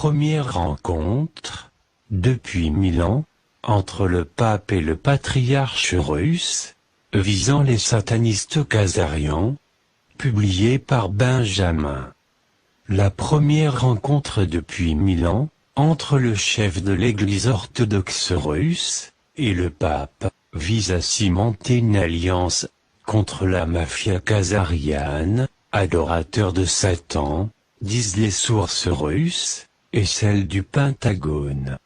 première rencontre, depuis 1000 ans, entre le pape et le patriarche russe, visant les satanistes khazarians, publié par Benjamin. La première rencontre depuis 1000 ans, entre le chef de l'Église orthodoxe russe, et le pape, vise à cimenter une alliance, contre la mafia khazariane, adorateur de Satan, disent les sources russes, et celles du Pentagone.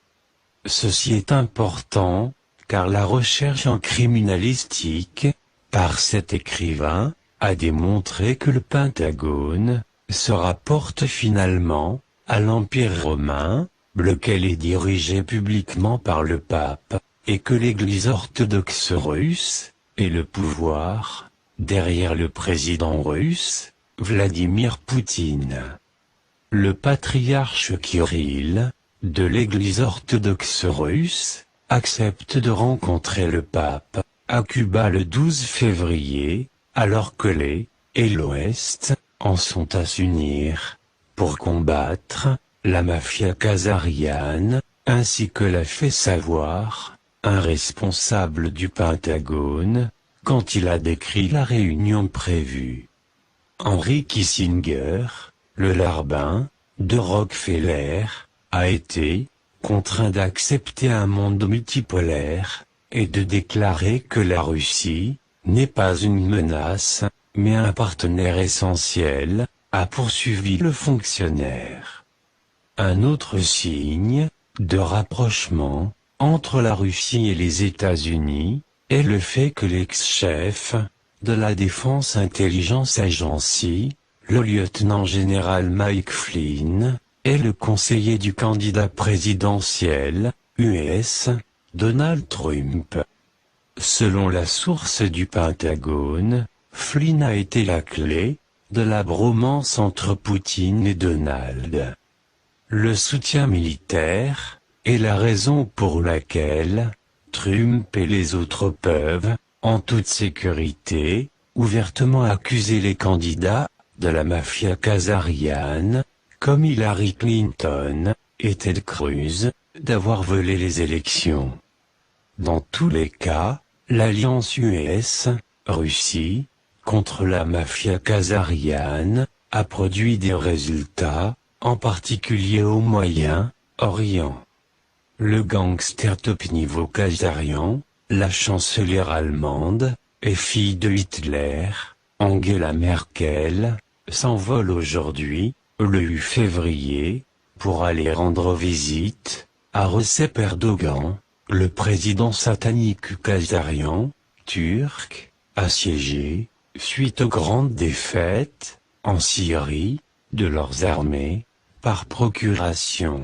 Ceci est important, car la recherche en criminalistique, par cet écrivain, a démontré que le Pentagone se rapporte finalement à l'Empire romain, lequel est dirigé publiquement par le pape, et que l'Église orthodoxe russe est le pouvoir, derrière le président russe, Vladimir Poutine. Le patriarche Kirill, de l'Église orthodoxe russe, accepte de rencontrer le pape, à Cuba le 12 février, alors que l'Est et l'Ouest en sont à s'unir, pour combattre la mafia khazariane, ainsi que l'a fait savoir un responsable du Pentagone, quand il a décrit la réunion prévue. Henry Kissinger, le larbin de Rockefeller, a été contraint d'accepter un monde multipolaire, et de déclarer que la Russie n'est pas une menace, mais un partenaire essentiel, a poursuivi le fonctionnaire. Un autre signe de rapprochement entre la Russie et les États-Unis est le fait que l'ex-chef de la Défense Intelligence Agency, le lieutenant-général Mike Flynn, est le conseiller du candidat présidentiel, US, Donald Trump. Selon la source du Pentagone, Flynn a été la clé de la bromance entre Poutine et Donald. Le soutien militaire est la raison pour laquelle Trump et les autres peuvent, en toute sécurité, ouvertement accuser les candidats de la mafia khazariane, comme Hillary Clinton et Ted Cruz, d'avoir volé les élections. Dans tous les cas, l'alliance US-Russie contre la mafia khazariane a produit des résultats, en particulier au Moyen-Orient. Le gangster top niveau khazarian, la chancelière allemande, et fille de Hitler, Angela Merkel, s'envole aujourd'hui, le 8 février, pour aller rendre visite à Recep Erdogan, le président satanique khazarian, turc, assiégé, suite aux grandes défaites, en Syrie, de leurs armées, par procuration.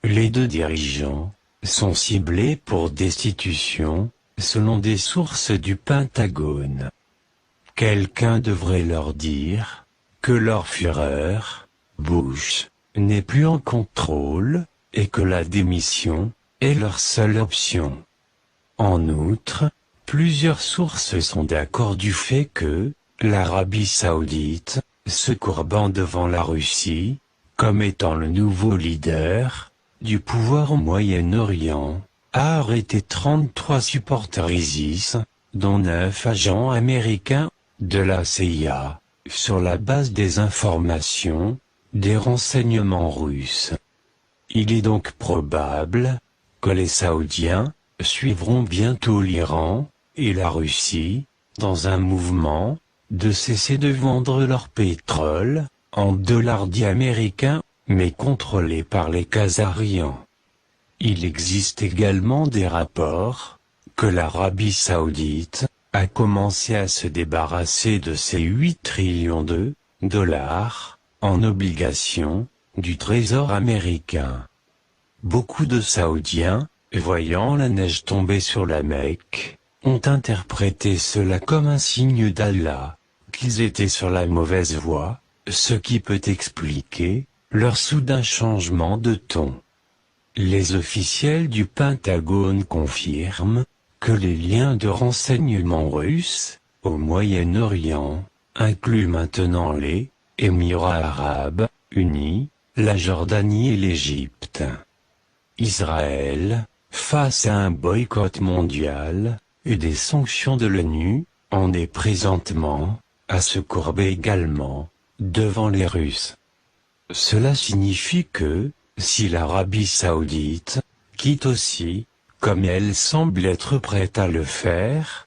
Les deux dirigeants sont ciblés pour destitution, selon des sources du Pentagone. Quelqu'un devrait leur dire que leur Führer, Bush, n'est plus en contrôle, et que la démission est leur seule option. En outre, plusieurs sources sont d'accord du fait que l'Arabie Saoudite, se courbant devant la Russie, comme étant le nouveau leader du pouvoir au Moyen-Orient, a arrêté 33 supporters ISIS, dont 9 agents américains de la CIA, sur la base des informations des renseignements russes. Il est donc probable que les Saoudiens suivront bientôt l'Iran et la Russie dans un mouvement de cesser de vendre leur pétrole en dollars dits américains, mais contrôlés par les Khazarians. Il existe également des rapports que l'Arabie Saoudite a commencé à se débarrasser de ses 8 trillions de dollars en obligations du Trésor américain. Beaucoup de Saoudiens, voyant la neige tomber sur la Mecque, ont interprété cela comme un signe d'Allah, qu'ils étaient sur la mauvaise voie, ce qui peut expliquer leur soudain changement de ton. Les officiels du Pentagone confirment que les liens de renseignement russes au Moyen-Orient incluent maintenant les Émirats arabes unis, la Jordanie et l'Égypte. Israël, face à un boycott mondial, et des sanctions de l'ONU, en est présentement, à se courber également, devant les Russes. Cela signifie que, si l'Arabie Saoudite, quitte aussi, comme elle semble être prête à le faire,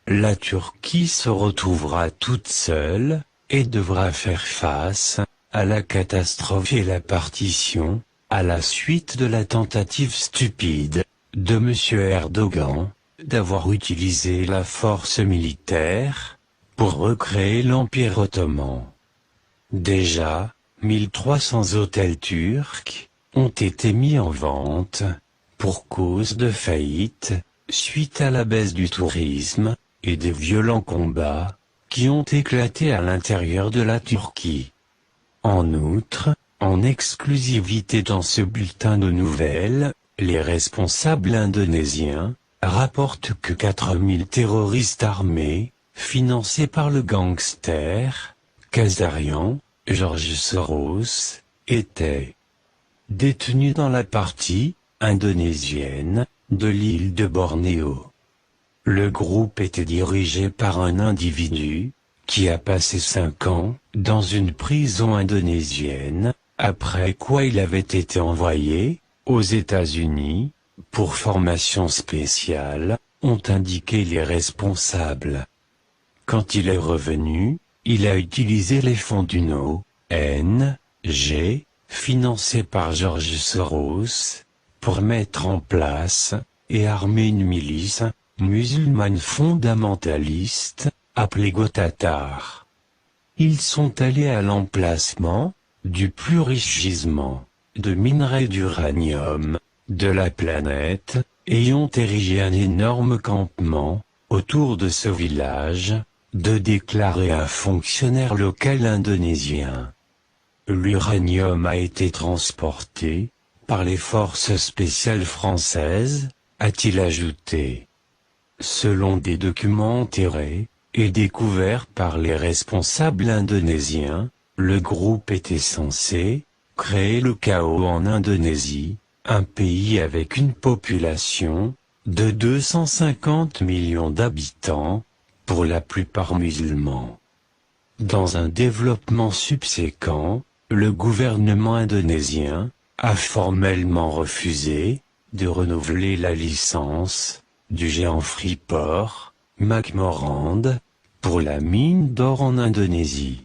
la Turquie se retrouvera toute seule, et devra faire face, à la catastrophe et la partition, à la suite de la tentative stupide, de M. Erdogan, d'avoir utilisé la force militaire, pour recréer l'Empire ottoman. Déjà, 1300 hôtels turcs, ont été mis en vente, pour cause de faillite, suite à la baisse du tourisme, et des violents combats, qui ont éclaté à l'intérieur de la Turquie. En outre, en exclusivité dans ce bulletin de nouvelles, les responsables indonésiens rapportent que 4000 terroristes armés, financés par le gangster Kazarian, George Soros, étaient détenus dans la partie indonésienne de l'île de Bornéo. Le groupe était dirigé par un individu qui a passé 5 ans dans une prison indonésienne, après quoi il avait été envoyé aux États-Unis pour formation spéciale, ont indiqué les responsables. Quand il est revenu, il a utilisé les fonds d'une ONG, financés par George Soros, pour mettre en place et armer une milice musulmane fondamentaliste, appelée Go-Tatar. Ils sont allés à l'emplacement du plus riche gisement de minerais d'uranium de la planète, et y ont érigé un énorme campement autour de ce village, de déclarer un fonctionnaire local indonésien. L'uranium a été transporté par les forces spéciales françaises, a-t-il ajouté. Selon des documents enterrés et découverts par les responsables indonésiens, le groupe était censé créer le chaos en Indonésie, un pays avec une population de 250 millions d'habitants, pour la plupart musulmans. Dans un développement subséquent, le gouvernement indonésien a formellement refusé de renouveler la licence du géant Freeport, McMoran, pour la mine d'or en Indonésie.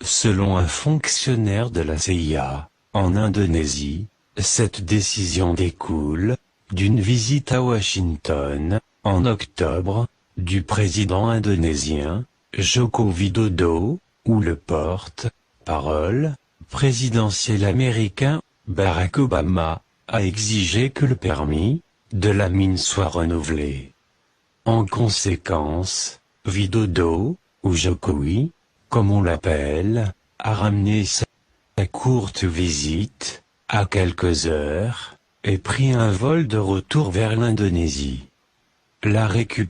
Selon un fonctionnaire de la CIA, en Indonésie, cette décision découle d'une visite à Washington, en octobre, du président indonésien, Joko Widodo, où le porte-parole présidentiel américain, Barack Obama, a exigé que le permis de la mine soit renouvelé. En conséquence, Widodo, ou Jokowi, comme on l'appelle, a ramené sa courte visite, à quelques heures, et pris un vol de retour vers l'Indonésie. La récupération